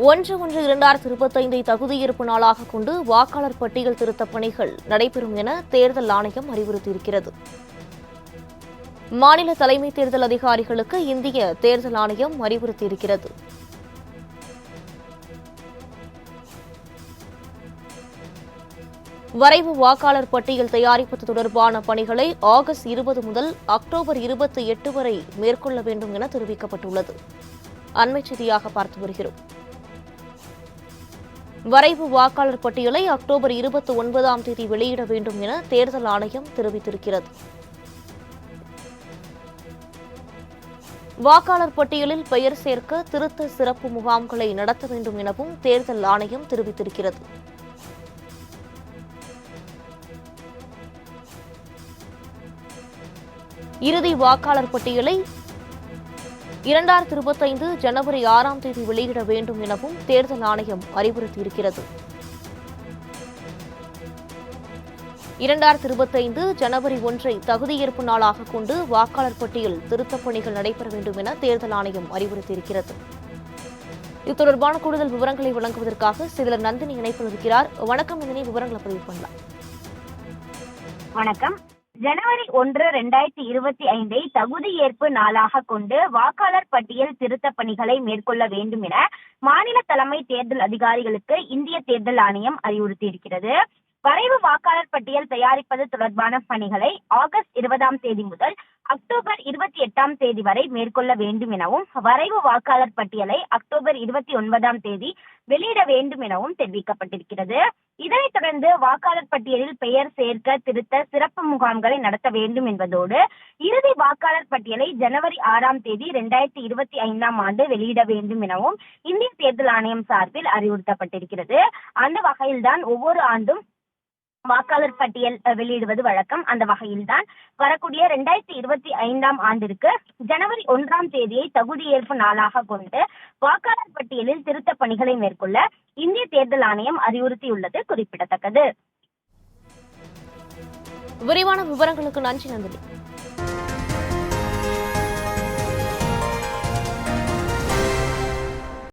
1/1/2025 தகுதியிருப்பு நாளாக கொண்டு வாக்காளர் பட்டியல் திருத்தப் பணிகள் நடைபெறும் என தேர்தல் ஆணையம் அறிவுறுத்தியிருக்கிறது. மாநில தலைமை தேர்தல் அதிகாரிகளுக்கு இந்திய தேர்தல் ஆணையம் அறிவுறுத்தியிருக்கிறது. வரைவு வாக்காளர் பட்டியல் தயாரிப்பது தொடர்பான பணிகளை ஆகஸ்ட் 20 முதல் அக்டோபர் 28 வரை மேற்கொள்ள வேண்டும் என தெரிவிக்கப்பட்டுள்ளது. அண்மைச் செய்தியாக பார்த்து வருகிறோம். வரைவு வாக்காளர் பட்டியலை அக்டோபர் 29ஆம் தேதி வெளியிட வேண்டும் என தேர்தல் ஆணையம் தெரிவித்திருக்கிறது. வாக்காளர் பட்டியலில் பெயர் சேர்க்க திருத்த சிறப்பு முகாம்களை நடத்த வேண்டும் எனவும் தேர்தல் ஆணையம் தெரிவித்திருக்கிறது. இறுதி வாக்காளர் பட்டியலை 2025 ஜனவரி 6ஆம் தேதி வெளியிட வேண்டும் எனவும் தேர்தல் ஆணையம் அறிவுறுத்தியிருக்கிறது. 2025 ஜனவரி 1 தகுதியேற்பு நாளாக கொண்டு வாக்காளர் பட்டியல் திருத்தப் பணிகள் நடைபெற வேண்டும் என தேர்தல் ஆணையம் அறிவுறுத்தியிருக்கிறது. இது தொடர்பான கூடுதல் விவரங்களை வழங்குவதற்காக செயலர் நந்தினி இணைப்பில் இருக்கிறார். வணக்கம் நந்தினி, விவரங்களை பதிவு பண்ணலாம். வணக்கம். ஜனவரி 1, 2025 தகுதியேற்பு நாளாக கொண்டு வாக்காளர் பட்டியல் திருத்த பணிகளை மேற்கொள்ள வேண்டும் என மாநில தலைமை தேர்தல் அதிகாரிகளுக்கு இந்திய தேர்தல் ஆணையம் அறிவுறுத்தியிருக்கிறது. வரைவு வாக்காளர் பட்டியல் தயாரிப்பது தொடர்பான பணிகளை ஆகஸ்ட் 20ஆம் தேதி முதல் அக்டோபர் 28ஆம் தேதி வரை மேற்கொள்ள வேண்டும் எனவும் வரைவு வாக்காளர் பட்டியலை அக்டோபர் 29ஆம் தேதி வெளியிட வேண்டும் எனவும் தெரிவிக்கப்பட்டிருக்கிறது. இதனைத் தொடர்ந்து வாக்காளர் பட்டியலில் பெயர் சேர்க்க திருத்த சிறப்பு முகாம்களை நடத்த வேண்டும் என்பதோடு இறுதி வாக்காளர் பட்டியலை ஜனவரி 6ஆம் தேதி 2025ஆம் ஆண்டு வெளியிட வேண்டும் எனவும் இந்திய தேர்தல் ஆணையம் சார்பில் அறிவுறுத்தப்பட்டிருக்கிறது. அந்த வகையில்தான் ஒவ்வொரு ஆண்டும் வாக்காளர் பட்டியல் வெளியிடுவது வழக்கம். அந்த வகையில்தான் வரக்கூடிய 2025ஆம் ஆண்டிற்கு ஜனவரி 1ஆம் தேதியை தகுதியேற்பு நாளாக கொண்டு வாக்காளர் பட்டியலில் திருத்த பணிகளை மேற்கொள்ள இந்திய தேர்தல் ஆணையம் அறிவுறுத்தியுள்ளது குறிப்பிடத்தக்கது. விரிவான விவரங்களுக்கு நன்றி நந்தினி.